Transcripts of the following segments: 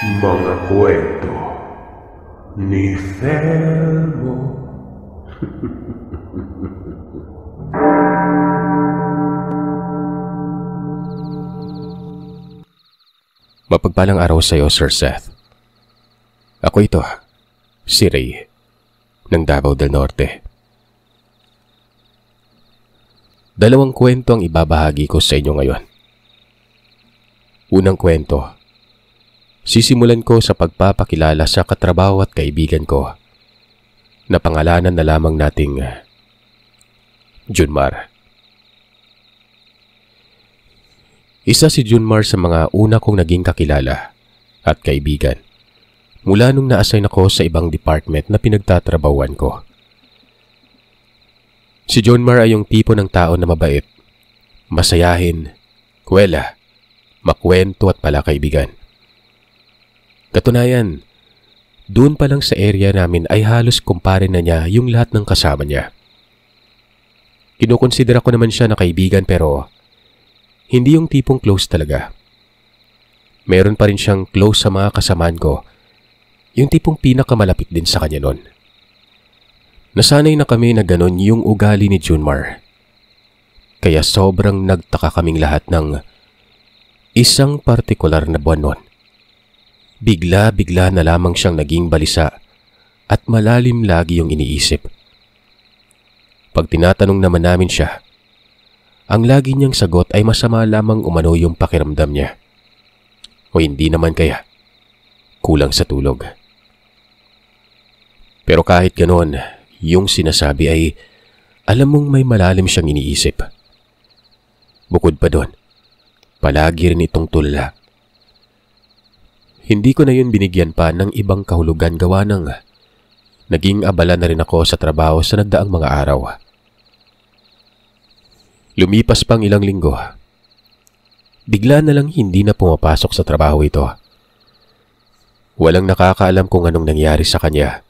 Mga kwento ni Thelmo. Mapagpalang araw sa iyo, Sir Seth. Ako ito, si Ray, ng Davao del Norte. Dalawang kwento ang ibabahagi ko sa inyo ngayon. Unang kwento, sisimulan ko sa pagpapakilala sa katrabaho at kaibigan ko na pangalanan na lamang nating Junmar. Isa si Junmar sa mga una kong naging kakilala at kaibigan mula nung na-assign ako sa ibang department na pinagtatrabahuan ko. Si Junmar ay yung tipo ng tao na mabait, masayahin, kwela, makwento at palakaibigan. Katunayan, doon pa lang sa area namin ay halos kumpare na niya yung lahat ng kasama niya. Kinukonsidera ko naman siya na kaibigan pero hindi yung tipong close talaga. Meron pa rin siyang close sa mga kasamaan ko, yung tipong pinakamalapit din sa kanya nun. Nasanay na kami na ganon yung ugali ni Junmar. Kaya sobrang nagtaka kaming lahat ng isang partikular na buwan nun. Bigla-bigla na lamang siyang naging balisa at malalim lagi yung iniisip. Pag tinatanong naman namin siya, ang lagi niyang sagot ay masama lamang umano yung pakiramdam niya. O hindi naman kaya, kulang sa tulog. Pero kahit ganon, yung sinasabi ay alam mong may malalim siyang iniisip. Bukod pa doon, palagi rin itong tulala. Hindi ko na yun binigyan pa ng ibang kahulugan gawa ng naging abala na rin ako sa trabaho sa nagdaang mga araw. Lumipas pang ilang linggo. Bigla na lang hindi na pumapasok sa trabaho ito. Walang nakakaalam kung anong nangyari sa kanya.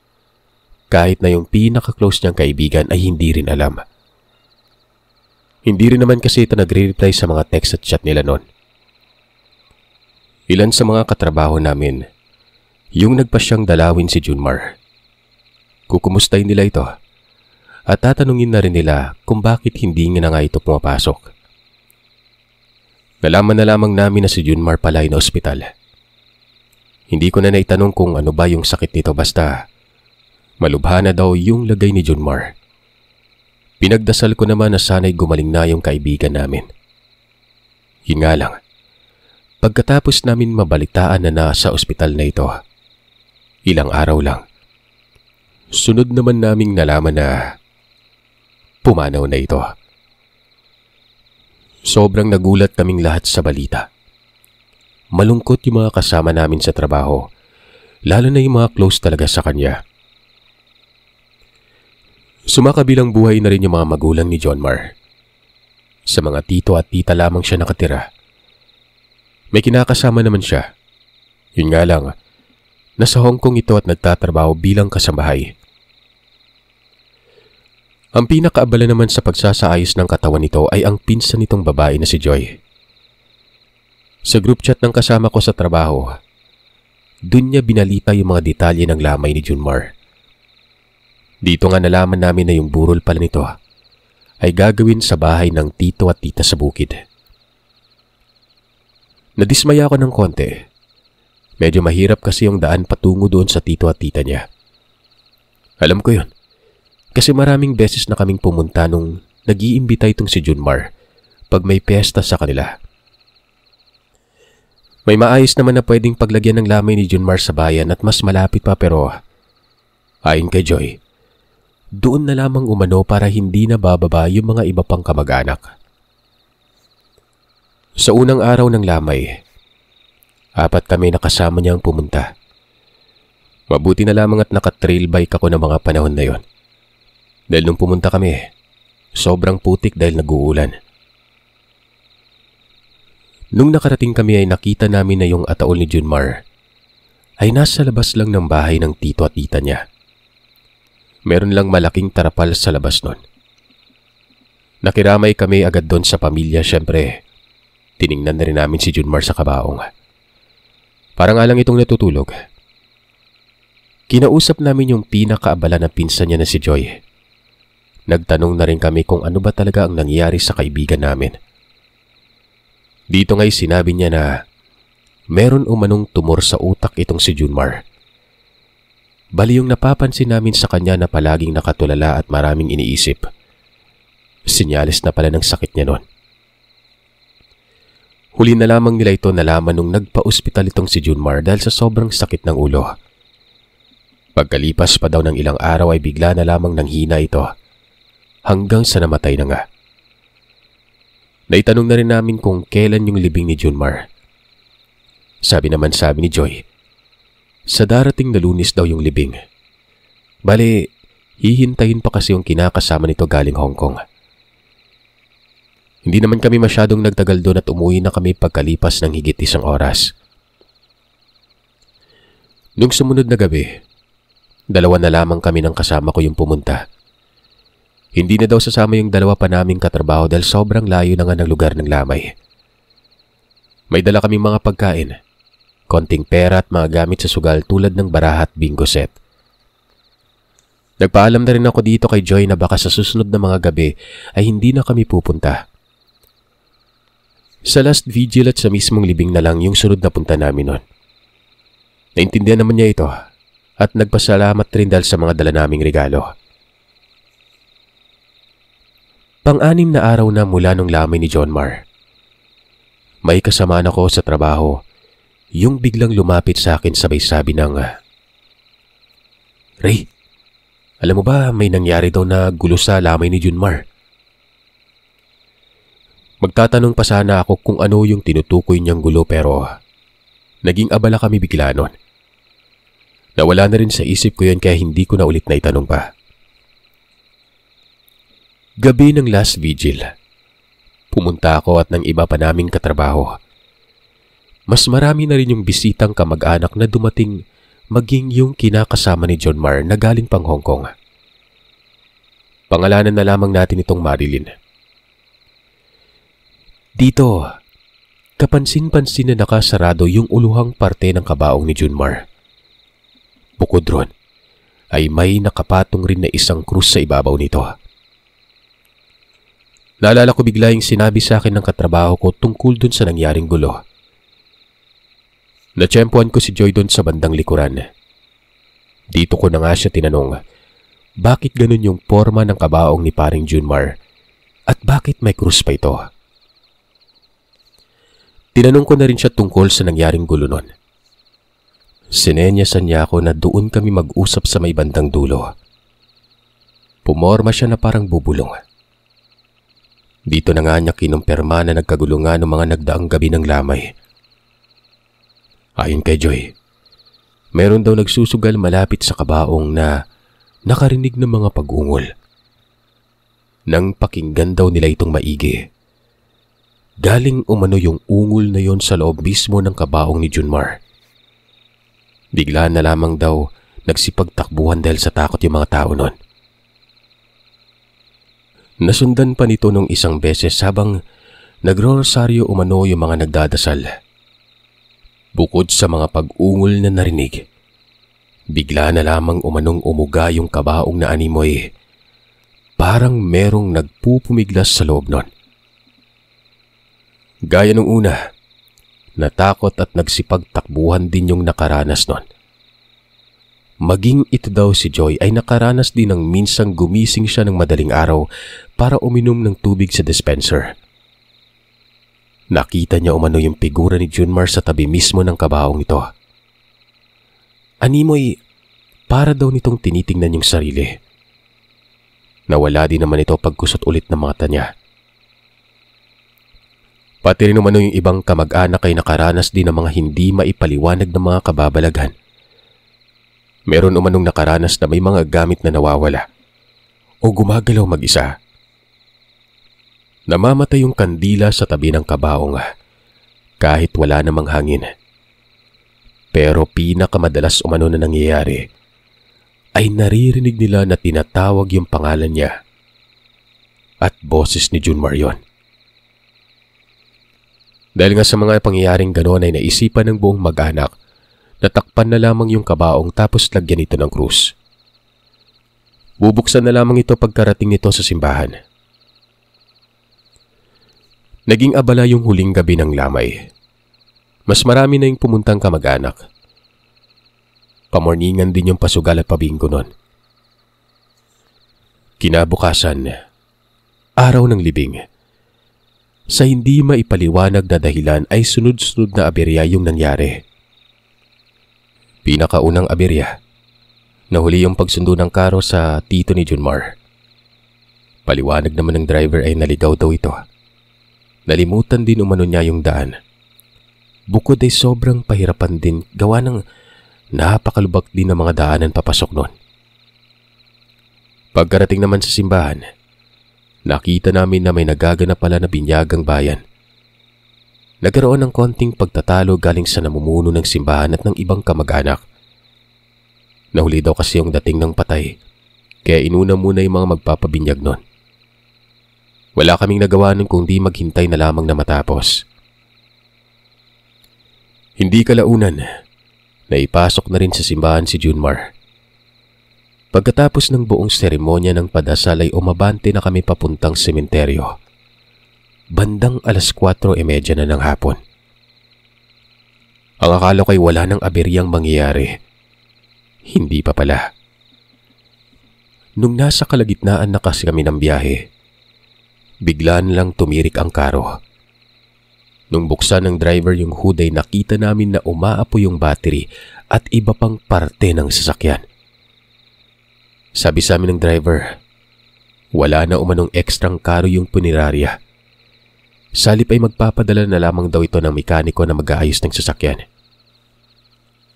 Kahit na yung pinaka-close niyang kaibigan ay hindi rin alam. Hindi rin naman kasi ito nagre-reply sa mga text at chat nila noon. Ilan sa mga katrabaho namin, yung nagpasyang dalawin si Junmar. Kukumustahin nila ito at tatanungin na rin nila kung bakit hindi na nga ito pumapasok. Nalaman na lamang namin na si Junmar pala ay na ospital. Hindi ko na naitanong kung ano ba yung sakit nito basta malubha na daw yung lagay ni Junmar. Pinagdasal ko naman na sana'y gumaling na yung kaibigan namin. Yun nga lang, pagkatapos namin mabalitaan na nasa ospital na ito, ilang araw lang, sunod naman naming nalaman na pumanaw na ito. Sobrang nagulat kaming lahat sa balita. Malungkot yung mga kasama namin sa trabaho, lalo na yung mga close talaga sa kanya. Sumakabilang buhay na rin yung mga magulang ni Junmar. Sa mga tito at tita lamang siya nakatira. May kinakasama naman siya. Yun nga lang, nasa Hong Kong ito at nagtatrabaho bilang kasambahay. Ang pinakaabala naman sa pagsasaayos ng katawan nito ay ang pinsan nitong babae na si Joy. Sa group chat ng kasama ko sa trabaho, dun niya binalita yung mga detalye ng lamay ni Junmar. Dito nga nalaman namin na yung burol pala nito ay gagawin sa bahay ng tito at tita sa bukid. Nadismaya ako ng konti. Medyo mahirap kasi yung daan patungo doon sa tito at tita niya. Alam ko yun. Kasi maraming beses na kaming pumunta nung nag-iimbita itong si Junmar pag may piyesta sa kanila. May maayos naman na pwedeng paglagyan ng lamay ni Junmar sa bayan at mas malapit pa pero ayon kay Joy, doon na lamang umano para hindi na bababa yung mga iba pang kamag-anak. Sa unang araw ng lamay, 4 kami nakasama niyang pumunta. Mabuti na lamang at naka-trail bike ako ng mga panahon na yon. Dahil nung pumunta kami, sobrang putik dahil nag-uulan. Nung nakarating kami ay nakita namin na yung ataol ni Junmar ay nasa labas lang ng bahay ng tito at tita niya. Meron lang malaking tarapal sa labas nun. Nakiramay kami agad doon sa pamilya, syempre. Tiningnan na rin namin si Junmar sa kabaong. Parang alang itong natutulog. Kinausap namin yung pinakaabala na pinsan niya na si Joy. Nagtanong na rin kami kung ano ba talaga ang nangyari sa kaibigan namin. Dito nga'y sinabi niya na meron umanong tumor sa utak itong si Junmar. Bali yung napapansin namin sa kanya na palaging nakatulala at maraming iniisip. Sinyalis na pala ng sakit niya noon. Huli na lamang nila ito nalaman nung nagpa-ospital itong si Junmar dahil sa sobrang sakit ng ulo. Pagkalipas pa daw ng ilang araw ay bigla na lamang nanghina ito. Hanggang sa namatay na nga. Naitanong na rin namin kung kailan yung libing ni Junmar. Sabi ni Joy, sa darating na Lunes daw yung libing. Bale, hihintayin pa kasi yung kinakasama nito galing Hong Kong. Hindi naman kami masyadong nagtagal doon at umuwi na kami pagkalipas ng higit 1 oras. Nung sumunod na gabi, 2 na lamang kami ng kasama ko yung pumunta. Hindi na daw sasama yung 2 pa naming katrabaho dahil sobrang layo na nga ng lugar ng lamay. May dala kaming mga pagkain, konting pera at mga gamit sa sugal tulad ng baraha at bingo set. Nagpaalam na rin ako dito kay Joy na baka sa susunod na mga gabi ay hindi na kami pupunta. Sa last vigil at sa mismong libing na lang yung sunod na punta namin nun. Naintindihan naman niya ito at nagpasalamat rin dahil sa mga dala naming regalo. Pang-6 na araw na mula nung lamay ni Junmar. May kasamaan ako sa trabaho, yung biglang lumapit sa akin sabay sabi ng, Ray, alam mo ba may nangyari daw na gulo sa lamay ni Junmar? Magtatanong pa sana ako kung ano yung tinutukoy niyang gulo pero naging abala kami bigla nun. Nawala na rin sa isip ko yun kaya hindi ko na ulit na itanong pa. Gabi ng last vigil, pumunta ako at ng iba pa naming katrabaho. Mas marami na rin yung bisitang kamag-anak na dumating maging yung kinakasama ni Junmar na galing pang Hong Kong. Pangalanan na lamang natin itong Marilyn. Dito, kapansin-pansin na nakasarado yung uluhang parte ng kabaong ni Junmar. Bukod ron, ay may nakapatong rin na isang krus sa ibabaw nito. Naalala ko bigla yung sinabi sa akin ng katrabaho ko tungkol dun sa nangyaring gulo. Natsyempuan ko si Joy dun sa bandang likuran. Dito ko na nga siya tinanong, bakit ganun yung forma ng kabaong ni paring Junmar at bakit may krus pa ito? Tinanong ko na rin siya tungkol sa nangyaring gulo nun. Sinenyasan niya ako na doon kami mag-usap sa may bandang dulo. Pumorma siya na parang bubulong. Dito na nga niya kinumpirma na nagkagulungan ng mga nagdaang gabi ng lamay. Ayon kay Joy, meron daw nagsusugal malapit sa kabaong na nakarinig ng mga pag-ungol. Nang pakinggan daw nila itong maigi, galing umano yung ungol na yon sa loob mismo ng kabaong ni Junmar. Bigla na lamang daw nagsipagtakbuhan dahil sa takot yung mga tao nun. Nasundan pa nito nung isang beses habang nagro-rosaryo umano yung mga nagdadasal. Bukod sa mga pag-ungol na narinig, bigla na lamang umanong umuga yung kabaong na animoy. Parang merong nagpupumiglas sa loob nun. Gaya nung una, natakot at nagsipagtakbuhan din yung nakaranas nun. Maging ito daw si Joy ay nakaranas din ng minsang gumising siya ng madaling araw para uminom ng tubig sa dispenser. Nakita niya umano yung figura ni Junmar sa tabi mismo ng kabaong ito. Animoy, para daw nitong tinitingnan yung sarili. Nawala din naman ito pagkusot ulit ng mata niya. Pati rin umano yung ibang kamag-anak ay nakaranas din ng mga hindi maipaliwanag ng mga kababalaghan. Meron umanong nakaranas na may mga gamit na nawawala o gumagalaw mag-isa. Namamatay yung kandila sa tabi ng kabaong kahit wala namang hangin. Pero pinakamadalas umano na nangyayari ay naririnig nila na tinatawag yung pangalan niya at boses ni Junmar yon. Dahil nga sa mga pangyayaring gano'n ay naisipan ng buong mag-anak Natakpan na lamang yung kabaong tapos lagyan ito ng krus. Bubuksan na lamang ito pagkarating nito sa simbahan. Naging abala yung huling gabi ng lamay. Mas marami na yung pumuntang kamag-anak. Pamorningan din yung pasugal at pabinggo nun. Kinabukasan, araw ng libing. Sa hindi maipaliwanag na dahilan ay sunod-sunod na aberya yung nangyari. Pinakaunang aberya, nahuli yung pagsundo ng karo sa tito ni Junmar. Paliwanag naman ng driver ay naligaw daw ito. Nalimutan din umano niya yung daan. Bukod ay sobrang pahirapan din gawa ng napakalubak din ng mga daanan papasok nun. Pagkarating naman sa simbahan, nakita namin na may nagaganap pala na binyagang bayan. Nagkaroon ng konting pagtatalo galing sa namumuno ng simbahan at ng ibang kamag-anak. Nahuli daw kasi yung dating ng patay, kaya inuna muna yung mga magpapabinyag nun. Wala kaming nagawa nun kundi maghintay na lamang na matapos. Hindi kalaunan, naipasok na rin sa simbahan si Junmar. Pagkatapos ng buong seremonya ng padasal ay umabante na kami papuntang sementeryo. Bandang 4:30 na ng hapon. Ang akala ko'y wala nang aberyang mangyayari. Hindi pa pala. Nung nasa kalagitnaan na kasi kami ng biyahe, biglaan lang tumirik ang karo. Nung buksan ng driver yung hood ay nakita namin na umaapoy yung battery at iba pang parte ng sasakyan. Sabi sa amin ng driver, wala na umanong ekstrang karo yung punerarya. Salip ay magpapadala na lamang daw ito ng mekaniko na mag-aayos ng sasakyan.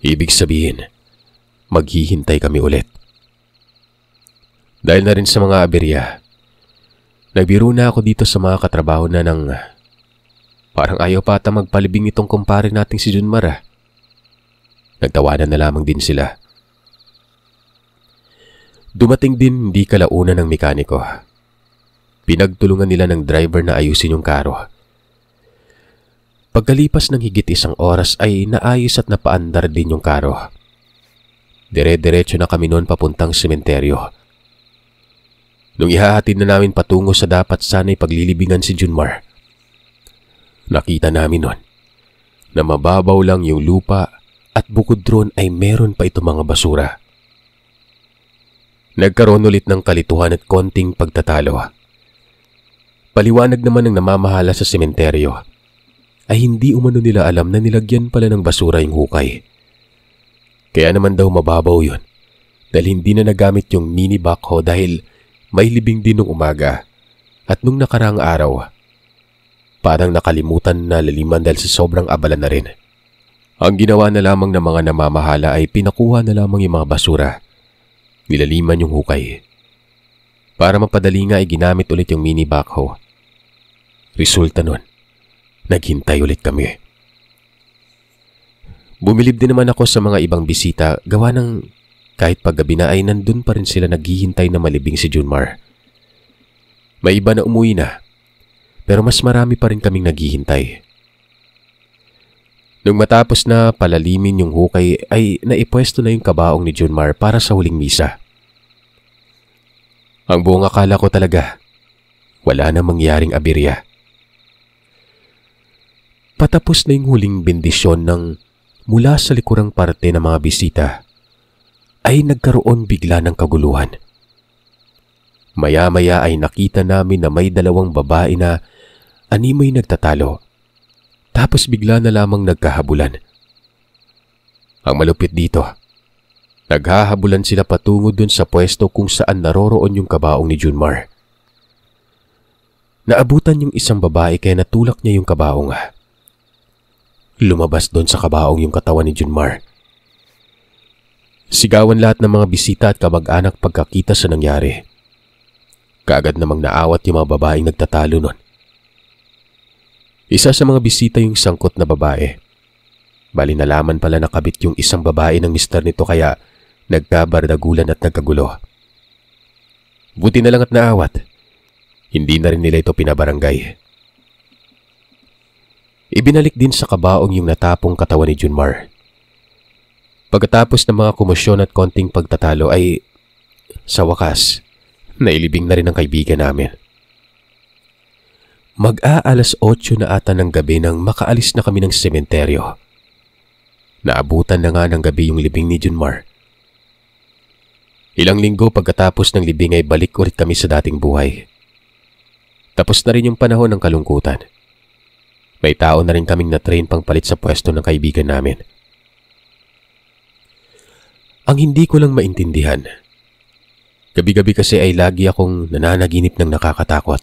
Ibig sabihin, maghihintay kami ulit. Dahil na rin sa mga aberya, nagbiro na ako dito sa mga katrabaho na ng parang ayaw pa ata magpalibing itong kumpare nating si Junmar. Nagtawanan na lamang din sila. Dumating din hindi kalaunan ng mekaniko. Pinagtulungan nila ng driver na ayusin yung karo. Pagkalipas ng higit 1 oras ay naayos at napaandar din yung karo. Dire-diretso na kami noon papuntang sementeryo. Nung ihahatid na namin patungo sa dapat sana'y paglilibingan si Junmar, nakita namin noon na mababaw lang yung lupa at bukod doon ay meron pa ito mga basura. Nagkaroon ulit ng kalituhan at konting pagtatalo. Paliwanag naman ng namamahala sa sementeryo ay hindi umano nila alam na nilagyan pala ng basura yung hukay. Kaya naman daw mababaw yun dahil hindi na nagamit yung mini backhoe dahil may libing din nung umaga at nung nakaraang araw parang nakalimutan na laliman dahil sa sobrang abala na rin. Ang ginawa na lamang ng mga namamahala ay pinakuha na lamang yung mga basura. Nilaliman yung hukay. Para mapadali nga ay ginamit ulit yung mini backhoe. Resulta nun, naghintay ulit kami. Bumilib din naman ako sa mga ibang bisita gawa ng kahit paggabi na ay nandun pa rin sila naghihintay na malibing si Junmar. May iba na umuwi na, pero mas marami pa rin kaming naghihintay. Nung matapos na palalimin yung hukay ay naipwesto na yung kabaong ni Junmar para sa huling misa. Ang buong akala ko talaga, wala na mangyaring aberya. Patapos na yung huling bendisyon ng mula sa likurang parte ng mga bisita, ay nagkaroon bigla ng kaguluhan. Maya-maya ay nakita namin na may 2 babae na animoy nagtatalo, tapos bigla na lamang nagkahabulan. Ang malupit dito, naghahabulan sila patungo dun sa pwesto kung saan naroroon yung kabaong ni Junmar. Naabutan yung isang babae kaya natulak niya yung kabaong. Lumabas doon sa kabaong yung katawan ni Junmar. Sigawan lahat ng mga bisita at kamag-anak pagkakita sa nangyari. Kaagad namang naawat yung mga babaeng nagtatalo nun. Isa sa mga bisita yung sangkot na babae. Bali nalaman pala nakabit yung isang babae ng mister nito kaya nagkabardagulan at nagkagulo. Buti na lang at naawat. Hindi na rin nila ito pinabarangay. Ibinalik din sa kabaong yung natapong katawan ni Junmar. Pagkatapos ng mga komosyon at konting pagtatalo ay, sa wakas, nailibing na rin ang kaibigan namin. Mag-aalas 8 na ata ng gabi nang makaalis na kami ng sementeryo. Naabutan na nga ng gabi yung libing ni Junmar. Ilang linggo pagkatapos ng libing ay balik ulit kami sa dating buhay. Tapos na rin yung panahon ng kalungkutan. May tao na rin kaming na-train pang palit sa pwesto ng kaibigan namin. Ang hindi ko lang maintindihan, gabi-gabi kasi ay lagi akong nananaginip ng nakakatakot.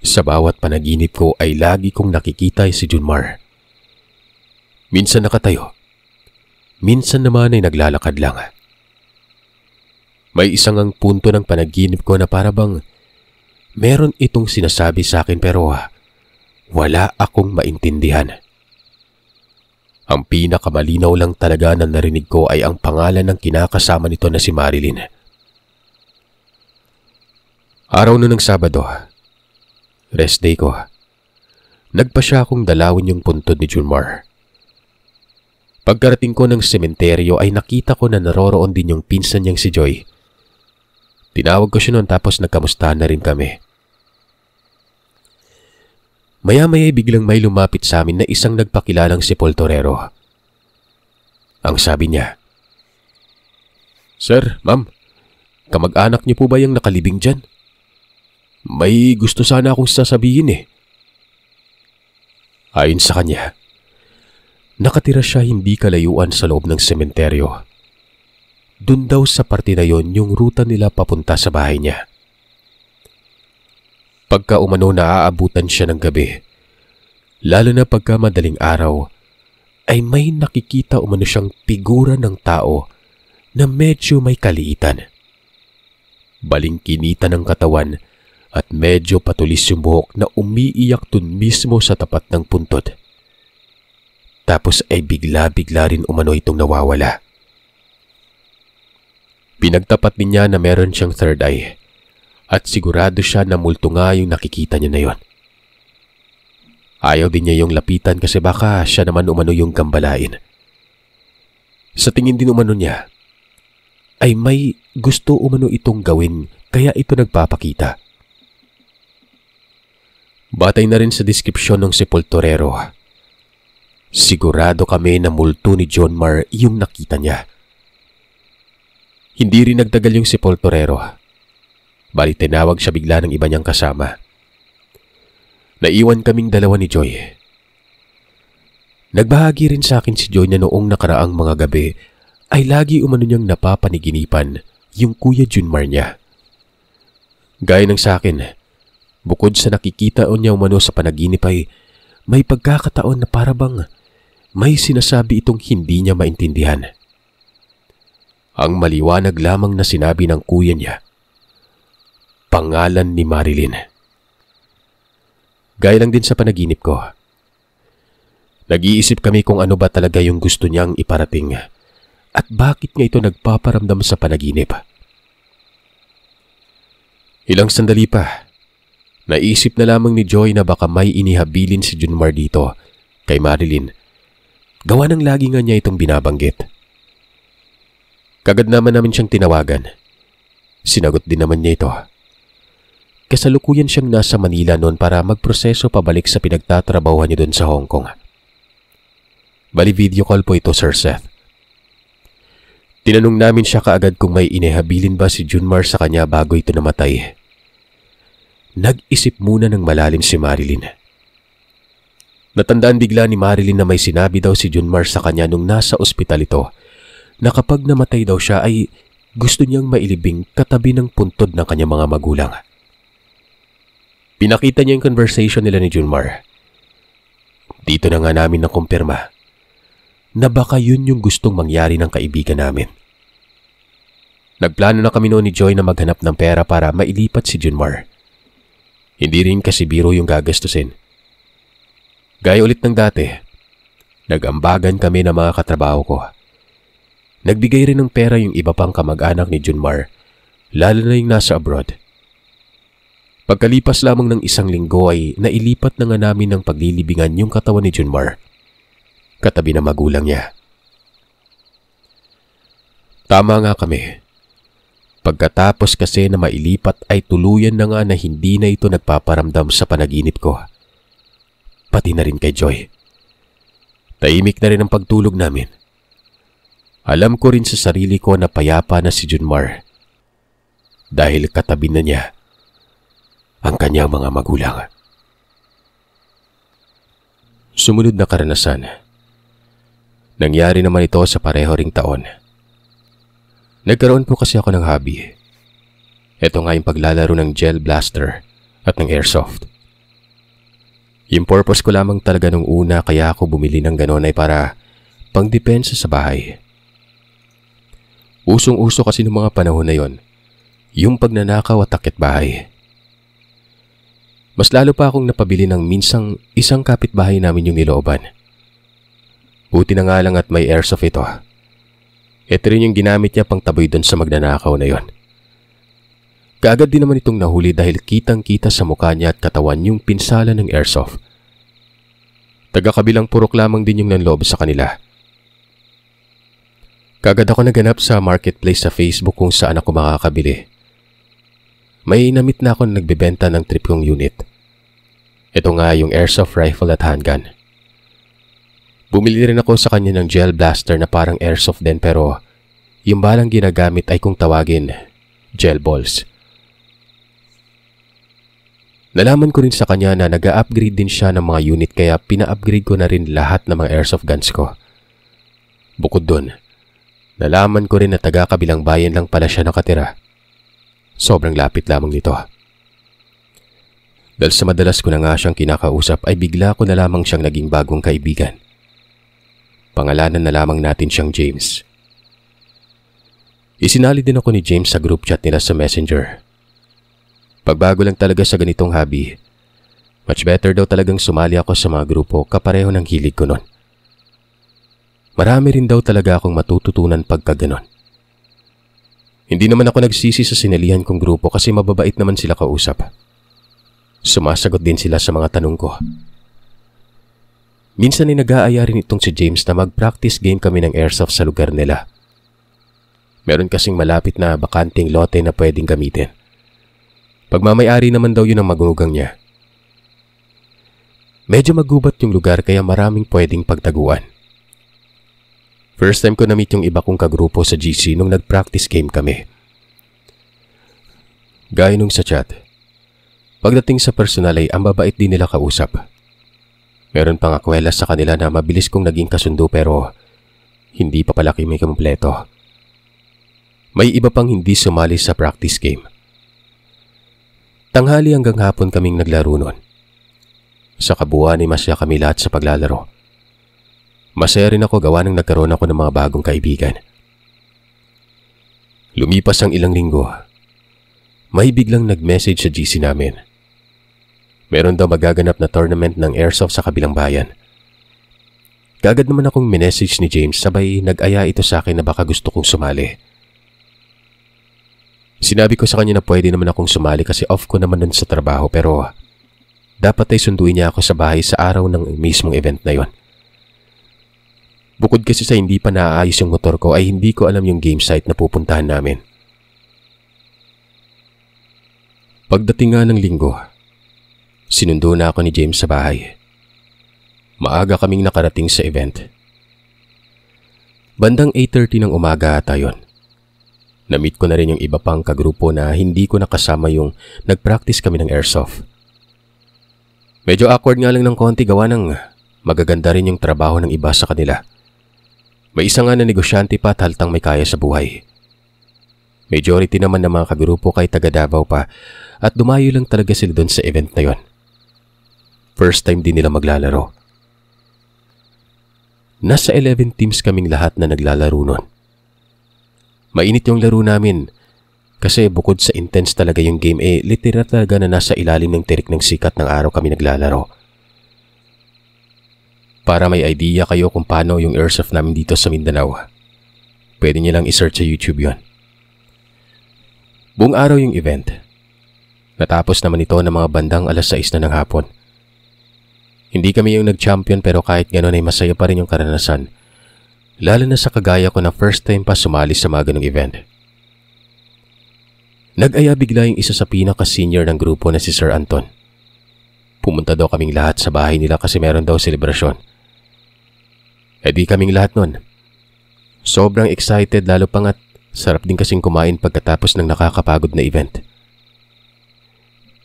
Sa bawat panaginip ko ay lagi kong nakikita si Junmar. Minsan nakatayo, minsan naman ay naglalakad lang. May isang ang punto ng panaginip ko na parabang meron itong sinasabi sa akin pero wala akong maintindihan. Ang pinakamalinaw lang talaga na narinig ko ay ang pangalan ng kinakasama nito na si Marilyn. Araw nun ng Sabado, rest day ko, nagpa siya akong dalawin yung puntod ni Junmar. Pagkarating ko ng sementeryo ay nakita ko na naroroon din yung pinsan niyang si Joy. Tinawag ko siya noon tapos nagkamustahan na rin kami. Maya-maya biglang may lumapit sa amin na isang nagpakilalang sepulturero. Ang sabi niya, "Sir, ma'am, kamag-anak niyo po ba yung nakalibing dyan? May gusto sana akong sasabihin eh." Ayon sa kanya, nakatira siya hindi kalayuan sa loob ng sementeryo. Doon daw sa parte na yon yung ruta nila papunta sa bahay niya. Pagka umano naaabutan siya ng gabi, lalo na pagka madaling araw, ay may nakikita umano siyang figura ng tao na medyo may kaliitan. Balingkinita ng katawan at medyo patulis yung buhok na umiiyak dun mismo sa tapat ng puntod. Tapos ay bigla-bigla rin umano itong nawawala. Pinagtapat din niya na meron siyang third eye. At sigurado siya na multo nga yung nakikita niya na yon. Ayaw din niya yung lapitan kasi baka siya naman umano yung gambalain. Sa tingin din umano niya, ay may gusto umano itong gawin kaya ito nagpapakita. Batay na rin sa deskripsyon ng sepulturero, sigurado kami na multo ni Junmar yung nakita niya. Hindi rin nagtagal yung sepulturero. Bali tinawag siya bigla ng iba niyang kasama. Naiwan kaming dalawa ni Joy. Nagbahagi rin sa akin si Joy na noong nakaraang mga gabi ay lagi umano niyang napapaniginipan yung Kuya Junmar niya. Gaya ng sa akin, bukod sa nakikita niya umano sa panaginip ay may pagkakataon na parabang may sinasabi itong hindi niya maintindihan. Ang maliwanag lamang na sinabi ng kuya niya, pangalan ni Marilyn. Gaya lang din sa panaginip ko. Nag-iisip kami kung ano ba talaga yung gusto niyang iparating at bakit nga ito nagpaparamdam sa panaginip. Ilang sandali pa, naisip na lamang ni Joy na baka may inihabilin si Junmar dito kay Marilyn. Gawa ng lagi nga niya itong binabanggit. Kagad naman namin siyang tinawagan. Sinagot din naman niya ito. Kasalukuyan siyang nasa Manila noon para magproseso pabalik sa pinagtatrabahuhan niya doon sa Hong Kong. Bali video call po ito, Sir Seth. Tinanong namin siya kaagad kung may inihabilin ba si Junmar sa kanya bago ito namatay. Nag-isip muna ng malalim si Marilyn. Natandaan bigla ni Marilyn na may sinabi daw si Junmar sa kanya nung nasa ospital ito na kapag namatay daw siya ay gusto niyang mailibing katabi ng puntod ng kanyang mga magulang. Pinakita niya yung conversation nila ni Junmar. Dito na nga namin nakumpirma na baka yun yung gustong mangyari ng kaibigan namin. Nagplano na kami noon ni Joy na maghanap ng pera para mailipat si Junmar. Hindi rin kasi biro yung gagastusin. Gaya ulit ng dati, nag-ambagan kami ng mga katrabaho ko. Nagbigay rin ng pera yung iba pang kamag-anak ni Junmar, lalo na yung nasa abroad. Pagkalipas lamang ng isang linggo ay nailipat na nga namin ng paglilibingan yung katawan ni Junmar, katabi ng magulang niya. Tama nga kami. Pagkatapos kasi na mailipat ay tuluyan na nga na hindi na ito nagpaparamdam sa panaginip ko. Pati na rin kay Joy. Tahimik na rin ang pagtulog namin. Alam ko rin sa sarili ko na payapa na si Junmar. Dahil katabi na niya ang kanyang mga magulang. Sumunod na karanasan. Nangyari naman ito sa pareho ring taon. Nagkaroon po kasi ako ng hobby. Ito nga yung paglalaro ng gel blaster at ng airsoft. Yung purpose ko lamang talaga nung una kaya ako bumili ng ganon ay para pangdepensa sa bahay. Usong-uso kasi noong mga panahon na yon, yung pagnanakaw at takit bahay. Mas lalo pa akong napabili ng minsang isang kapitbahay namin yung nilooban. Buti na nga lang at may airsoft ito. Ito rin yung ginamit niya pang taboy doon sa magnanakaw na yon. Kaagad din naman itong nahuli dahil kitang-kita sa mukha niya at katawan yung pinsala ng airsoft. Taga-kabilang purok lamang din yung nanloob sa kanila. Kaagad ako naganap sa marketplace sa Facebook kung saan ako makakabili. May namit na ako na nagbebenta ng trip kong unit. Ito nga yung airsoft rifle at handgun. Bumili rin ako sa kanya ng gel blaster na parang airsoft din pero yung balang ginagamit ay kung tawagin, gel balls. Nalaman ko rin sa kanya na nag-upgrade din siya ng mga unit kaya pina-upgrade ko na rin lahat ng mga airsoft guns ko. Bukod dun, nalaman ko rin na taga-kabilang bayan lang pala siya nakatira. Sobrang lapit lamang nito. Dahil sa madalas ko na nga siyang kinakausap ay bigla ko na lamang siyang naging bagong kaibigan. Pangalanan na lamang natin siyang James. Isinali din ako ni James sa group chat nila sa Messenger. Pagbago lang talaga sa ganitong hobby, much better daw talagang sumali ako sa mga grupo kapareho ng hilig ko nun. Marami rin daw talaga akong matututunan pagka ganon. Hindi naman ako nagsisi sa sinalihan kong grupo kasi mababait naman sila kausap. Sumasagot din sila sa mga tanong ko. Minsan ay nag-aaya rin itong si James na mag-practice game kami ng airsoft sa lugar nila. Meron kasing malapit na bakanting lote na pwedeng gamitin. Pagmamayari naman daw yun ang magunugang niya. Medyo magubat yung lugar kaya maraming pwedeng pagtaguan. First time ko na-meet yung iba kong kagrupo sa GC nung nag-practice game kami. Gaya nung sa chat, pagdating sa personal ay ang babait din nila kausap. Meron pang akwela sa kanila na mabilis kong naging kasundo pero hindi pa pala kami kumpleto. May iba pang hindi sumali sa practice game. Tanghali hanggang hapon kaming naglaro nun. Sa kabuuan ay masaya kami lahat sa paglalaro. Masaya rin ako gawa nang nagkaroon ako ng mga bagong kaibigan. Lumipas ang ilang linggo. May biglang nag-message sa GC namin. Meron daw magaganap na tournament ng airsoft sa kabilang bayan. Kaagad naman akong minessage ni James sabay nag-aya ito sa akin na baka gusto kong sumali. Sinabi ko sa kanya na pwede naman akong sumali kasi off ko naman nun sa trabaho pero dapat ay sunduin niya ako sa bahay sa araw ng mismong event na yon. Bukod kasi sa hindi pa naaayos yung motor ko ay hindi ko alam yung game site na pupuntahan namin. Pagdating nga ng linggo, sinundo na ako ni James sa bahay. Maaga kaming nakarating sa event. Bandang 8:30 ng umaga ata yun. Na-meet ko na rin yung iba pang kagrupo na hindi ko nakasama yung nag-practice kami ng airsoft. Medyo awkward nga lang ng konti gawa ng magaganda rin yung trabaho ng iba sa kanila. May isa nga na negosyante pa at haltang may kaya sa buhay. Majority naman ng mga kagrupo kay taga Davao pa at dumayo lang talaga sila doon sa event na yon. First time din nila maglalaro. Nasa 11 teams kaming lahat na naglalaro nun. Mainit yung laro namin kasi bukod sa intense talaga yung game literal talaga na nasa ilalim ng tirik ng sikat ng araw kami naglalaro. Para may idea kayo kung paano yung airsoft namin dito sa Mindanao, pwede niyo lang isearch sa YouTube yon. Buong araw yung event. Natapos naman ito ng mga bandang 6:00 na ng hapon. Hindi kami yung nag-champion pero kahit gano'n ay masaya pa rin yung karanasan. Lalo na sa kagaya ko na first time pa sumali sa mga ganong event. Nag-aya bigla yung isa sa pinaka-senior ng grupo na si Sir Anton. Pumunta daw kaming lahat sa bahay nila kasi meron daw selebrasyon. E di kaming lahat nun. Sobrang excited lalo pangat sarap din kasing kumain pagkatapos ng nakakapagod na event.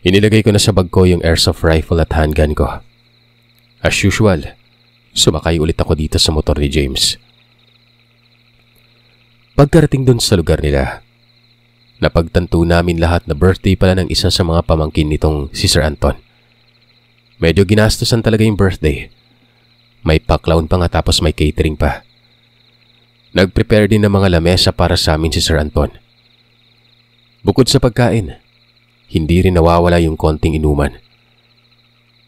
Inilagay ko na sa bag ko yung airsoft rifle at handgun ko. As usual, sumakay ulit ako dito sa motor ni James. Pagkarating dun sa lugar nila, napagtanto namin lahat na birthday pala ng isa sa mga pamangkin nitong si Sir Anton. Medyo ginastosan talaga yung birthday. May pa-clown pa nga tapos may catering pa. Nag-prepare din ng mga lamesa para sa amin si Sir Anton. Bukod sa pagkain, hindi rin nawawala yung konting inuman.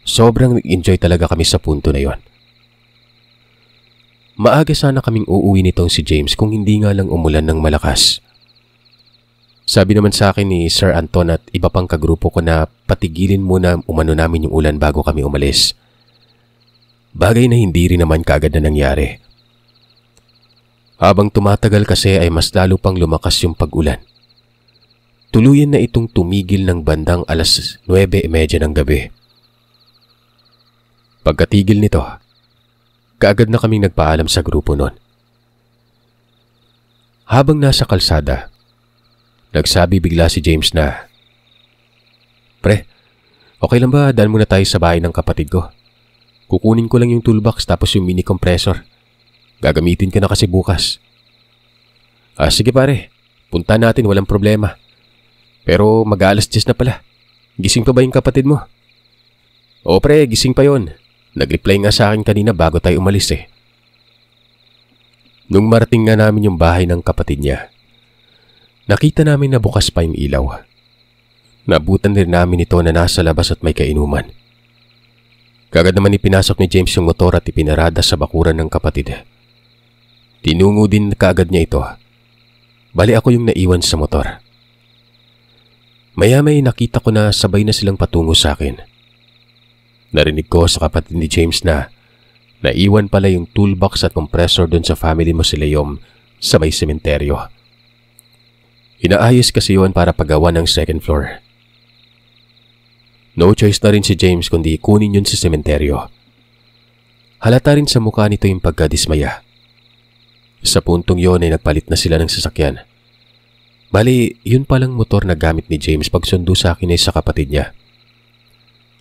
Sobrang nag-enjoy talaga kami sa punto na yon. Maaga sana kaming uuwi nitong si James kung hindi nga lang umulan ng malakas. Sabi naman sa akin ni Sir Anton at iba pang kagrupo ko na patigilin muna umano namin yung ulan bago kami umalis. Bagay na hindi rin naman kaagad na nangyari. Habang tumatagal kasi ay mas lalo pang lumakas yung pag-ulan. Tuluyan na itong tumigil ng bandang alas 9:30 ng gabi. Pagkatigil nito, kaagad na kaming nagpaalam sa grupo nun. Habang nasa kalsada, nagsabi bigla si James na, "Pre, okay lang ba daan muna tayo sa bahay ng kapatid ko? Kukunin ko lang yung toolbox tapos yung mini compressor. Gagamitin ko na kasi bukas." Sige pare, punta natin walang problema. Pero mag-aalas 10 na pala. Gising pa ba yung kapatid mo? "Oo pre, gising pa yon. Nag-reply nga sa akin kanina bago tayo umalis eh." Nung marating nga namin yung bahay ng kapatid niya, nakita namin na bukas pa yung ilaw. Nabutan din namin ito na nasa labas at may kainuman. Kagad naman ipinasok ni James yung motor at ipinarada sa bakuran ng kapatid. Tinungo din kaagad niya ito. Bali ako yung naiwan sa motor. Maya-may nakita ko na sabay na silang patungo sa akin. Narinig ko sa kapatid ni James na naiwan pala yung toolbox at compressor dun sa family mo si Leom sa may sementeryo. Inaayos kasi yun para pagawa ng second floor. No choice na rin si James kundi kunin yun sa sementeryo. Halata rin sa mukha nito yung pagkadismaya. Sa puntong yon ay nagpalit na sila ng sasakyan. Bali, yun palang motor na gamit ni James pagsundo sa akin ay sa kapatid niya.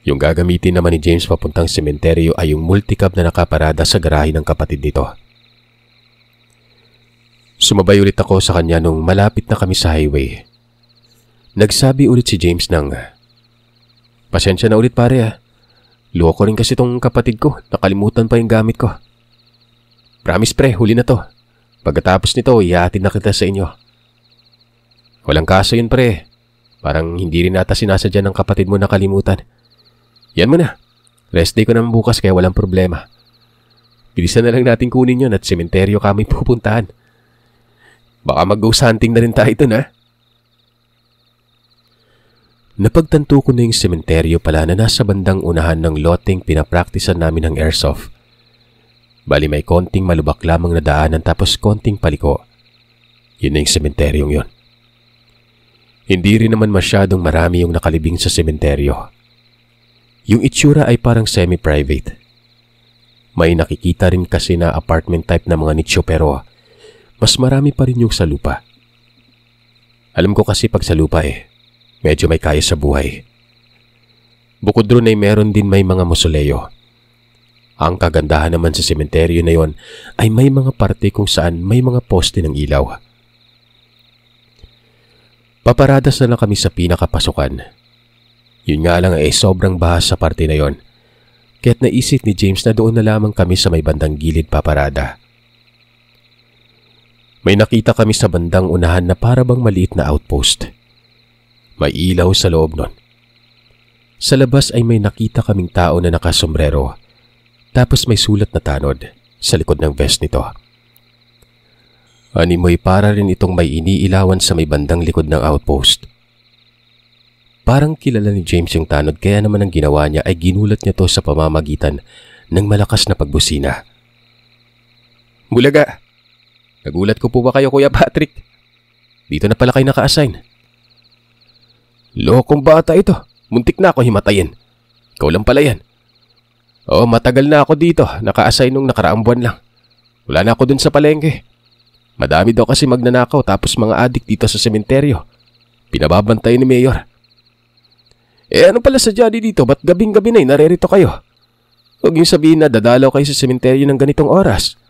Yung gagamitin naman ni James papuntang sementeryo ay yung multicab na nakaparada sa garahe ng kapatid nito. Sumabay ulit ako sa kanya nung malapit na kami sa highway. Nagsabi ulit si James ng, "Pasensya na ulit pare . Loko rin kasi tong kapatid ko, nakalimutan pa yung gamit ko. Promise pre, huli na to. Pagkatapos nito, ihahatid na kita sa inyo." "Walang kaso yun pre. Parang hindi rin nata sinasadya ng kapatid mo nakalimutan. Yan mo na. Rest day ko naman bukas kaya walang problema. Bilisan na lang natin kunin yun at sementeryo kami pupuntahan. Baka mag-ghost hunting na rin tayo dun ha." Napagtanto ko na yung sementeryo pala na nasa bandang unahan ng loteng pinapraktisan namin ng airsoft. Bali may konting malubak lamang na daanan tapos konting paliko. Yun na yung sementeryong yun. Hindi rin naman masyadong marami yung nakalibing sa sementeryo. Yung itsura ay parang semi-private. May nakikita rin kasi na apartment type na mga nicho pero mas marami pa rin yung sa lupa. Alam ko kasi pag sa lupa medyo may kaya sa buhay. Bukod doon ay meron din may mga mausoleo. Ang kagandahan naman sa sementeryo na yon ay may mga parte kung saan may mga poste ng ilaw. Paparadas na lang kami sa pinakapasukan. Yun nga lang sobrang bahas sa parte na yon. Kaya't naisip ni James na doon na lamang kami sa may bandang gilid paparada. May nakita kami sa bandang unahan na para bang maliit na outpost. May ilaw sa loob nun. Sa labas ay may nakita kaming tao na nakasombrero. Tapos may sulat na tanod sa likod ng vest nito. Animoy para rin itong may iniilawan sa may bandang likod ng outpost. Parang kilala ni James yung tanod kaya naman ang ginawa niya ay ginulat niya to sa pamamagitan ng malakas na pagbusina. "Bulaga, Nagulat ko po ba kayo, Kuya Patrick? Dito na pala kayo naka-assign. Lokong bata ito. Muntik na ako himatayin. Ikaw lang pala yan. Oo, matagal na ako dito. Naka-assign nung nakaraang buwan lang. Wala na ako dun sa palengke. Madami daw kasi magnanakaw tapos mga adik dito sa sementeryo. Pinababantay ni Mayor. Ano pala sadya dito? Ba't gabing-gabi na narerito kayo? Huwag yung sabihin na dadalaw kayo sa sementeryo ng ganitong oras.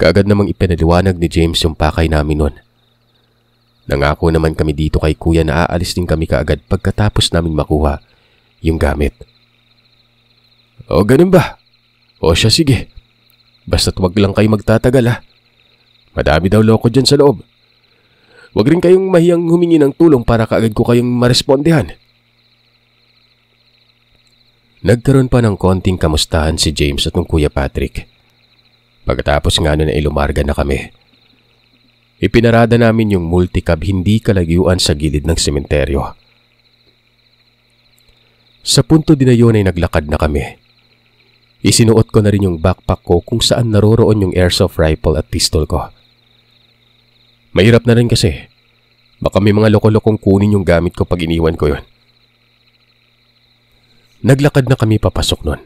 Kaagad namang ipinaliwanag ni James yung pakay namin nun. Nangako naman kami dito kay Kuya na aalis din kami kaagad pagkatapos namin makuha yung gamit. O ganun ba? O siya sige. Basta't wag lang kayo magtatagal ha. Madami daw loko dyan sa loob. Wag rin kayong mahiyang humingi ng tulong para kaagad ko kayong marespondehan. Nagkaroon pa ng konting kamustahan si James at ng Kuya Patrick. Pagkatapos nga nun ay lumarga na kami. Ipinarada namin yung multicab hindi kalagyuan sa gilid ng sementeryo. Sa punto din na yun ay naglakad na kami. Isinuot ko na rin yung backpack ko kung saan naroroon yung airsoft rifle at pistol ko. Mahirap na rin kasi. Baka may mga loko-lokong kunin yung gamit ko pag iniwan ko yun. Naglakad na kami papasok nun.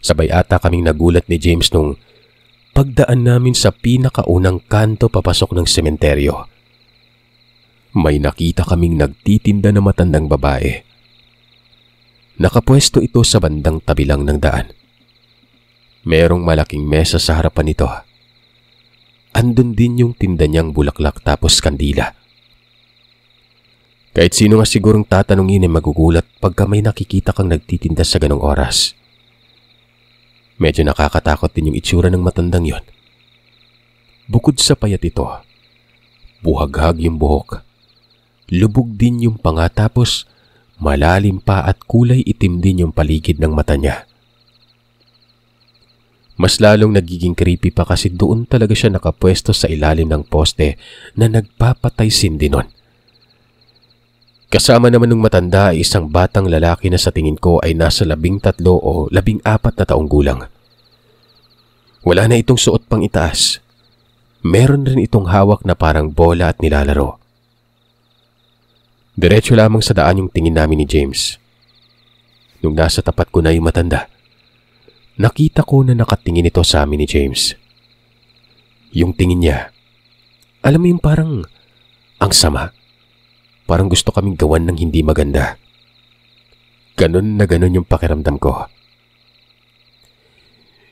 Sabay ata kaming nagulat ni James nung pagdaan namin sa pinakaunang kanto papasok ng sementeryo. May nakita kaming nagtitinda na matandang babae. Nakapwesto ito sa bandang tabi lang ng daan. Merong malaking mesa sa harapan nito. Andun din yung tinda niyang bulaklak tapos kandila. Kahit sino nga sigurong tatanungin ay magugulat pagka may nakikita kang nagtitinda sa ganong oras. Medyo nakakatakot din yung itsura ng matandang yon. Bukod sa payat ito, buhaghag yung buhok. Lubog din yung panga tapos malalim pa at kulay itim din yung paligid ng mata niya. Mas lalong nagiging creepy pa kasi doon talaga siya nakapwesto sa ilalim ng poste na nagpapatay sindi nun. Kasama naman ng matanda ay isang batang lalaki na sa tingin ko ay nasa 13 o 14 na taong gulang. Wala na itong suot pang itaas. Meron rin itong hawak na parang bola at nilalaro. Diretso lamang sa daan yung tingin namin ni James. Nung nasa tapat ko na yung matanda, nakita ko na nakatingin ito sa amin ni James. Yung tingin niya, alam mo yung parang ang sama. Parang gusto kaming gawan ng hindi maganda. Ganon na ganon yung pakiramdam ko.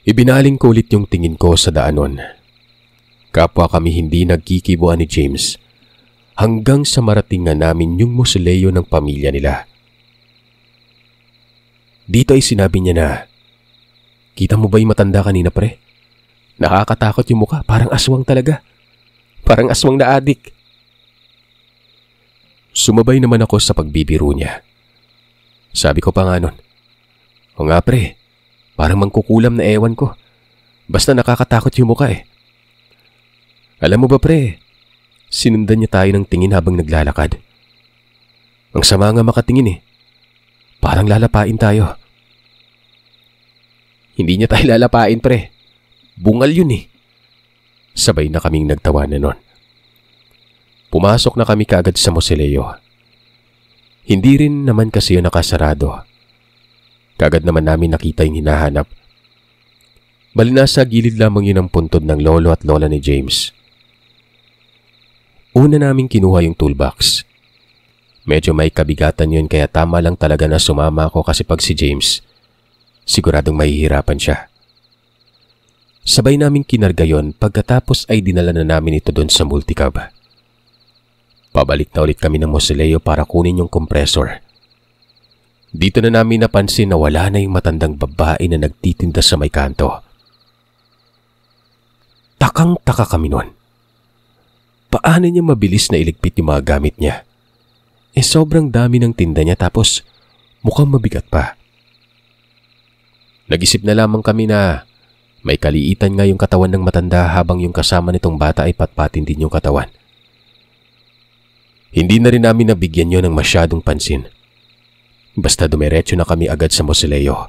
Ibinaling ko ulit yung tingin ko sa daanon. Kapwa kami hindi nagkikibuan ni James hanggang sa marating nga namin yung mausoleo ng pamilya nila. Dito ay sinabi niya na, "Kita mo ba yung matanda kanina pre? Nakakatakot yung mukha, parang aswang talaga. Parang aswang na adik." Sumabay naman ako sa pagbibiro niya. Sabi ko pa nga nun, "O nga pre, parang mangkukulam na ewan ko. Basta nakakatakot yung mukha eh." Alam mo ba pre, sinundan niya tayo ng tingin habang naglalakad. Ang sama nga makatingin eh. Parang lalapain tayo. Hindi niya tayo lalapain pre. Bungal yun eh. Sabay na kaming nagtawanan nun. Pumasok na kami kaagad sa mausoleo. Hindi rin naman kasi yun nakasarado. Kaagad naman namin nakita yung hinahanap. Bali nasa gilid lamang yun ang puntod ng lolo at lola ni James. Una namin kinuha yung toolbox. Medyo may kabigatan yun kaya tama lang talaga na sumama ako kasi pag si James, siguradong mahihirapan siya. Sabay namin kinarga yon pagkatapos ay dinala na namin ito doon sa multicab. Pabalik na ulit kami ng mausoleo para kunin yung compressor. Dito na namin napansin na wala na yung matandang babae na nagtitinda sa may kanto. Takang-taka kami nun. Paano niya mabilis na iligpit yung mga gamit niya? Sobrang dami ng tinda niya tapos mukhang mabigat pa. Nag-isip na lamang kami na may kaliitan nga yung katawan ng matanda habang yung kasama nitong bata ay patpatin din yung katawan. Hindi na rin namin nabigyan yun ng masyadong pansin. Basta dumiretso na kami agad sa mausoleo.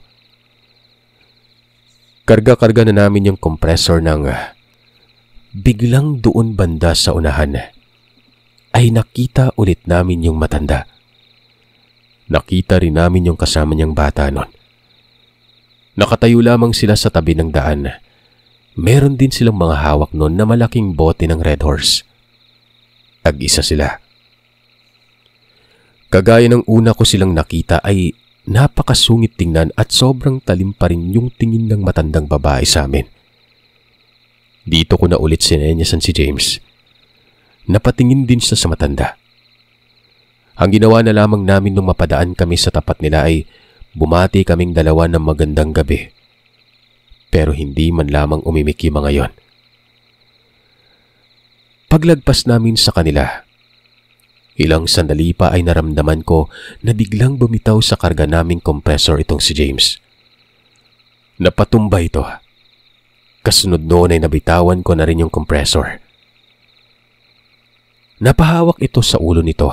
Karga-karga na namin yung compressor ng biglang doon banda sa unahan ay nakita ulit namin yung matanda. Nakita rin namin yung kasama niyang bata nun. Nakatayo lamang sila sa tabi ng daan. Meron din silang mga hawak nun na malaking bote ng Red Horse. Tag-isa sila. Kagaya ng una ko silang nakita ay napakasungit tingnan at sobrang talim pa rin yung tingin ng matandang babae sa amin. Dito ko na ulit sinenyasan si James. Napatingin din siya sa matanda. Ang ginawa na lamang namin nung mapadaan kami sa tapat nila ay bumati kaming dalawa ng magandang gabi. Pero hindi man lamang umimiki mga yon. Paglagpas namin sa kanila, ilang sandali pa ay naramdaman ko na biglang bumitaw sa karga naming kompresor itong si James. Napatumba ito. Kasunod noon ay nabitawan ko na rin yung kompresor. Napahawak ito sa ulo nito.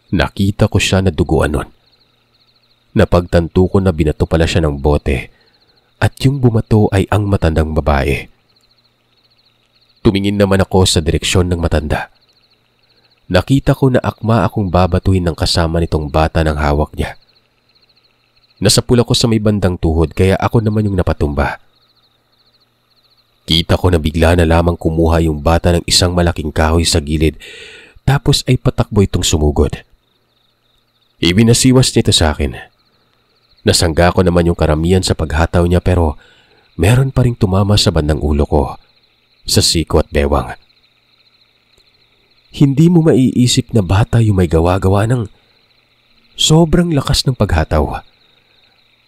Nakita ko siya na duguan nun. Napagtanto ko na binato pala siya ng bote at yung bumato ay ang matandang babae. Tumingin naman ako sa direksyon ng matanda. Nakita ko na akma akong babatuhin ng kasama nitong bata ng hawak niya. Nasapul ako sa may bandang tuhod kaya ako naman yung napatumba. Kita ko na bigla na lamang kumuha yung bata ng isang malaking kahoy sa gilid tapos ay patakbo itong sumugod. Ibinasiwas nito sa akin. Nasangga ko naman yung karamihan sa paghataw niya pero meron pa ring tumama sa bandang ulo ko, sa siko at bewang. Hindi mo maiisip na bata yung may gawa-gawa ng sobrang lakas ng paghataw.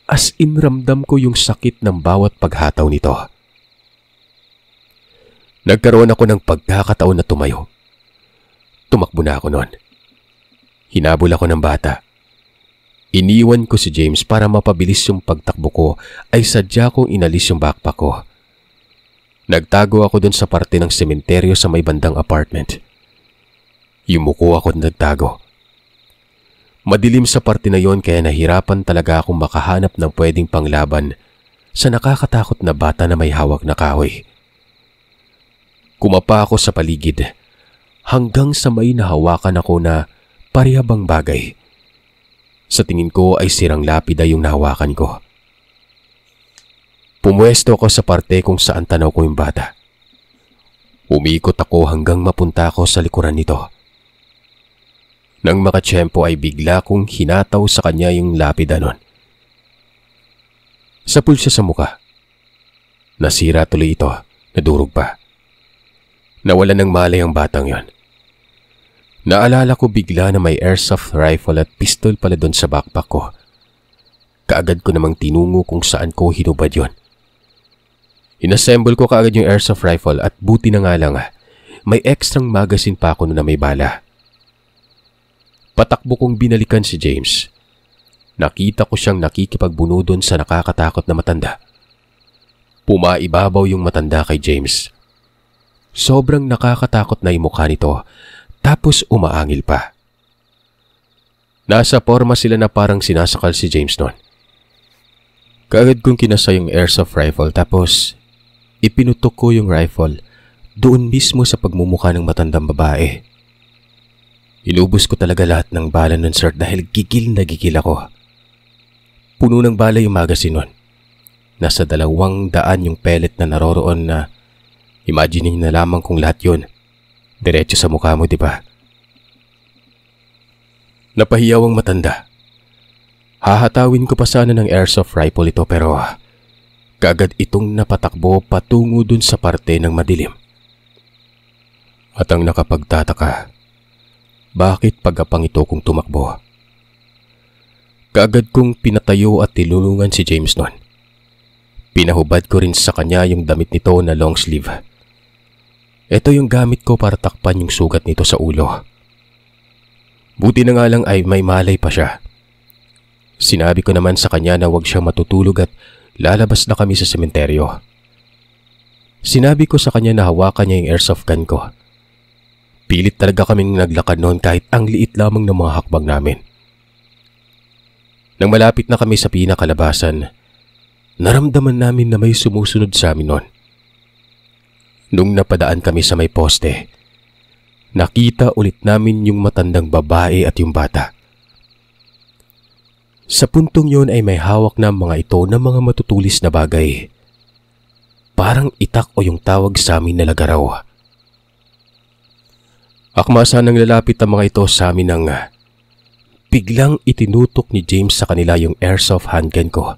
As in ramdam ko yung sakit ng bawat paghataw nito. Nagkaroon ako ng pagkakataon na tumayo. Tumakbo na ako noon. Hinabol ako ng bata. Iniwan ko si James para mapabilis yung pagtakbo ko ay sadya kong inalis yung backpack ko. Nagtago ako dun sa parte ng sementeryo sa may bandang apartment. Yumuko ako at nagtago. Madilim sa parte na yon kaya nahirapan talaga akong makahanap ng pwedeng panglaban sa nakakatakot na bata na may hawak na kahoy. Kumapa ako sa paligid hanggang sa may nahawakan ako na parihabang bagay. Sa tingin ko ay sirang lapida yung nahawakan ko. Pumuesto ako sa parte kung saan tanaw ko yung bata. Umikot ako hanggang mapunta ako sa likuran nito. Nang makatsyempo ay bigla kong hinataw sa kanya yung lapida nun. Sapul siya sa muka. Nasira tuloy ito, nadurog pa. Nawala ng malay ang batang yon. Naalala ko bigla na may airsoft rifle at pistol pala doon sa backpack ko. Kaagad ko namang tinungo kung saan ko hinubad yon. Inassemble ko kaagad yung airsoft rifle at buti na nga lang may extrang magazine pa ako na may bala. Patakbo kong binalikan si James. Nakita ko siyang nakikipagbuno doon sa nakakatakot na matanda. Pumaibabaw yung matanda kay James. Sobrang nakakatakot na yung mukha nito. Tapos umaangil pa. Nasa forma sila na parang sinasakal si James noon. Kaagad kong kinasa yung airsoft rifle tapos ipinutok ko yung rifle doon mismo sa pagmumukha ng matandang babae. Inubos ko talaga lahat ng bala nun, sir, dahil gigil na gigil ako. Puno ng bala yung magazine nun. Nasa 200 yung pellet na naroroon na imagine na lamang kung lahat yun. Diretso sa mukha mo, di ba? Napahiyaw ang matanda. Hahatawin ko pa sana ng airsoft rifle ito pero kaagad itong napatakbo patungo dun sa parte ng madilim. At ang nakapagtataka, bakit pagapang ito kung tumakbo? Kaagad kong pinatayo at tinulungan si James noon. Pinahubad ko rin sa kanya yung damit nito na long sleeve. Ito yung gamit ko para takpan yung sugat nito sa ulo. Buti na nga lang ay may malay pa siya. Sinabi ko naman sa kanya na huwag siyang matutulog at lalabas na kami sa sementeryo. Sinabi ko sa kanya na hawakan niya yung airsoft gun ko. Pilit talaga kaming naglakad noon kahit ang liit lamang ng mga hakbang namin. Nang malapit na kami sa pinakalabasan, naramdaman namin na may sumusunod sa amin noon. Nung napadaan kami sa may poste, nakita ulit namin yung matandang babae at yung bata. Sa puntong yon ay may hawak na mga ito na mga matutulis na bagay. Parang itak o yung tawag sa amin na lagaraw. Akmasa nang lalapit ang mga ito sa amin nang biglang itinutok ni James sa kanila yung airsoft handgun ko.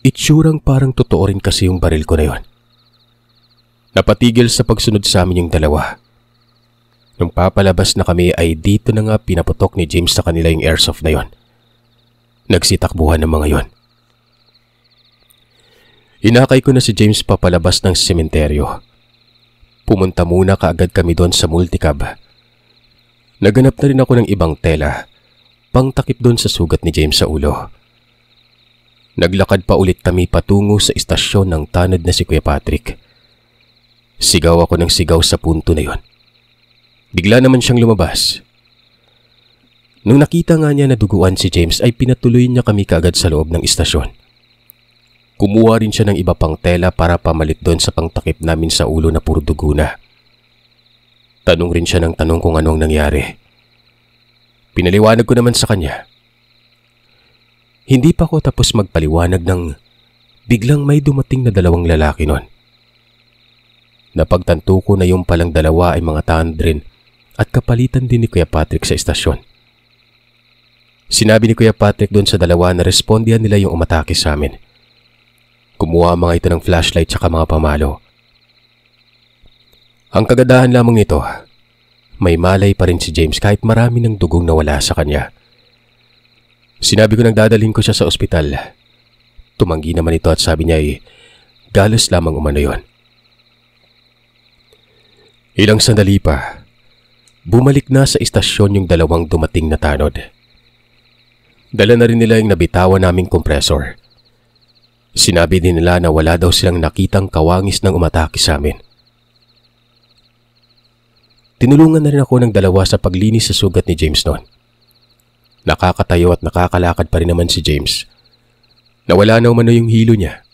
Itsurang parang totoo rin kasi yung baril ko na yon. Napatigil sa pagsunod sa amin yung dalawa. Nung papalabas na kami ay dito na nga pinaputok ni James sa kanila yung airsoft na yon. Nagsitakbuhan ng mga yon. Inakay ko na si James papalabas ng sementeryo. Pumunta muna kaagad kami doon sa multicab. Naganap na rin ako ng ibang tela, pangtakip doon sa sugat ni James sa ulo. Naglakad pa ulit kami patungo sa istasyon ng tanod na si Kuya Patrick. Sigaw ako ng sigaw sa punto na yon. Bigla naman siyang lumabas. Nung nakita nga niya na duguan si James ay pinatuloy niya kami kaagad sa loob ng istasyon. Kumuha rin siya ng iba pang tela para pamalit doon sa pangtakip namin sa ulo na puro dugo na. Tanong rin siya ng tanong kung anong nangyari. Pinaliwanag ko naman sa kanya. Hindi pa ko tapos magpaliwanag nang biglang may dumating na dalawang lalaki noon. Napagtanto ko na yung palang dalawa ay mga tanod rin at kapalitan din ni Kuya Patrick sa istasyon. Sinabi ni Kuya Patrick doon sa dalawa na respondihan nila yung umatake sa amin. Kumuha mga ito ng flashlight tsaka mga pamalo. Ang kagadahan lamang nito, may malay pa rin si James kahit marami ng dugong nawala sa kanya. Sinabi ko nang dadalhin ko siya sa ospital. Tumanggi naman ito at sabi niya ay galos lamang umano yon. Ilang sandali pa, bumalik na sa istasyon yung dalawang dumating na tanod. Dala na rin nila yung nabitawan naming kompresor. Sinabi din nila na wala daw silang nakitang kawangis ng umatake sa amin. Tinulungan na rin ako ng dalawa sa paglinis sa sugat ni James noon. Nakakatayo at nakakalakad pa rin naman si James. Nawala na umano yung hilo niya.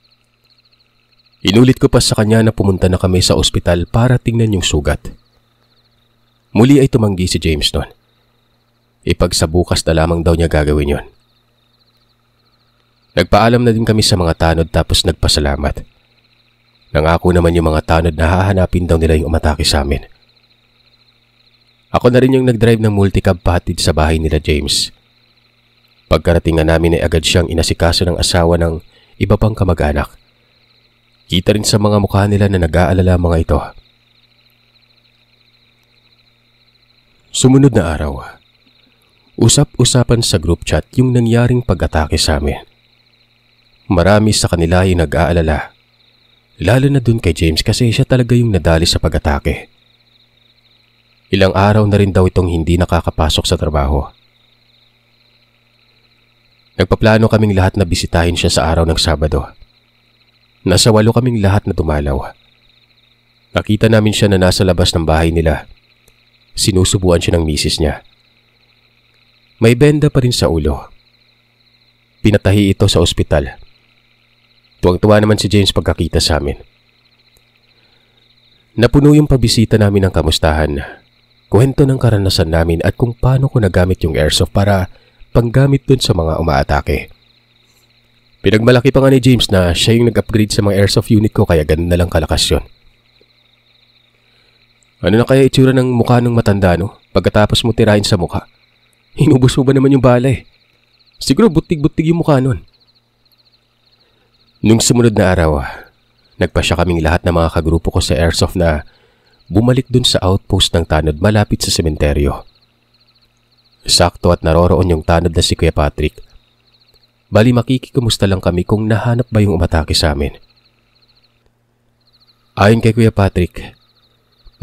Inulit ko pa sa kanya na pumunta na kami sa ospital para tingnan yung sugat. Muli ay tumanggi si James noon. Ipagsabukas na lamang daw niya gagawin yon. Nagpaalam na din kami sa mga tanod tapos nagpasalamat. Nangako naman yung mga tanod na hahanapin daw nila yung umatake sa amin. Ako na rin yung nagdrive ng multicab pahatid sa bahay nila James. Pagkarating nga namin ay agad siyang inasikaso ng asawa ng iba pang kamag-anak. Kita rin sa mga mukha nila na nag-aalala mga ito. Sumunod na araw, usap-usapan sa group chat yung nangyaring pag-atake sa amin. Marami sa kanila ay nag-aalala, lalo na dun kay James kasi siya talaga yung nadali sa pag-atake. Ilang araw na rin daw itong hindi nakakapasok sa trabaho. Nagpaplano kaming lahat na bisitahin siya sa araw ng Sabado. Nasa 8 kaming lahat na dumalaw. Nakita namin siya na nasa labas ng bahay nila. Sinusubuan siya ng misis niya. May benda pa rin sa ulo. Pinatahi ito sa ospital. Tuwang-tuwa naman si James pagkakita sa amin. Napuno yung pabisita namin ng kamustahan, kwento ng karanasan namin at kung paano ko nagamit yung airsoft para panggamit dun sa mga umaatake. Pinagmalaki pa nga ni James na siya yung nag-upgrade sa mga airsoft unit ko kaya ganun na lang kalakas yun. Ano na kaya itsura ng mukha ng matanda no? Pagkatapos mo tirahin sa mukha. Hinubos mo ba naman yung bala eh? Siguro butig-butig yung mukha nun. Nung sumunod na araw, nagpasya kaming lahat ng mga kagrupo ko sa airsoft na bumalik dun sa outpost ng tanod malapit sa sementeryo. Sakto at naroroon yung tanod na si Kuya Patrick. Bali makikikumusta lang kami kung nahanap ba yung umatake sa amin. Ayon kay Kuya Patrick,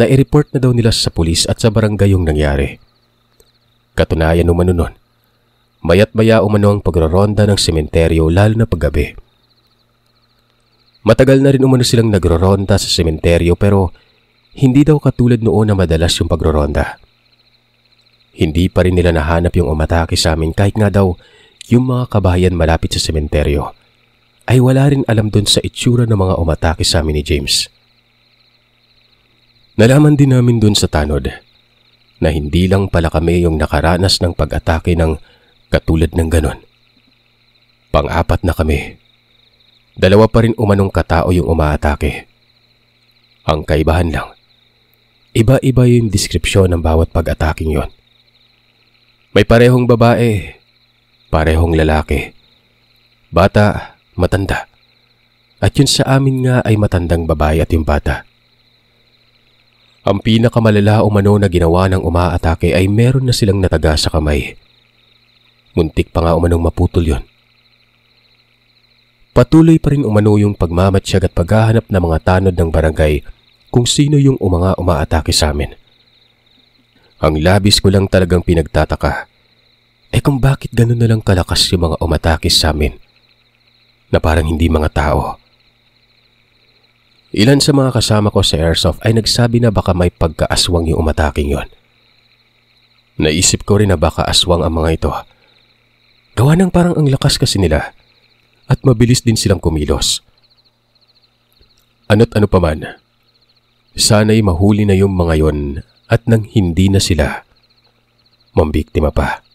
na-i-report na daw nila sa pulis at sa barangay yung nangyari. Katunayan umano nun, mayat-maya umano ang pagroronda ng sementeryo lalo na paggabi. Matagal na rin umano silang nagroronda sa sementeryo pero hindi daw katulad noon na madalas yung pagroronda. Hindi pa rin nila nahanap yung umatake sa amin kahit nga daw yung mga kabahayan malapit sa sementeryo ay wala rin alam dun sa itsura ng mga umatake sa amin ni James. Nalaman din namin dun sa tanod na hindi lang pala kami yung nakaranas ng pag-atake ng katulad ng ganon. Pang-apat na kami. 2 pa rin umanong katao yung umaatake. Ang kaibahan lang, iba-iba yung deskripsyon ng bawat pag-ataking yon. May parehong babae, parehong lalaki, bata, matanda. At yun sa amin nga ay matandang babae at yung bata. Ang pinakamalala umano na ginawa ng umaatake ay meron na silang nataga sa kamay. Muntik pa nga umanong maputol yon. Patuloy pa rin umano yung pagmamatsyag at paghahanap ng mga tanod ng barangay kung sino yung umaatake sa amin. Ang labis ko lang talagang pinagtataka kung bakit ganun na lang kalakas yung mga umatake sa amin na parang hindi mga tao. Ilan sa mga kasama ko sa airsoft ay nagsabi na baka may pagkaaswang yung umataking yon. Naisip ko rin na baka aswang ang mga ito. Gawa ng parang ang lakas kasi nila at mabilis din silang kumilos. Ano't ano pa man, sana'y mahuli na yung mga yon at nang hindi na sila mambiktima pa.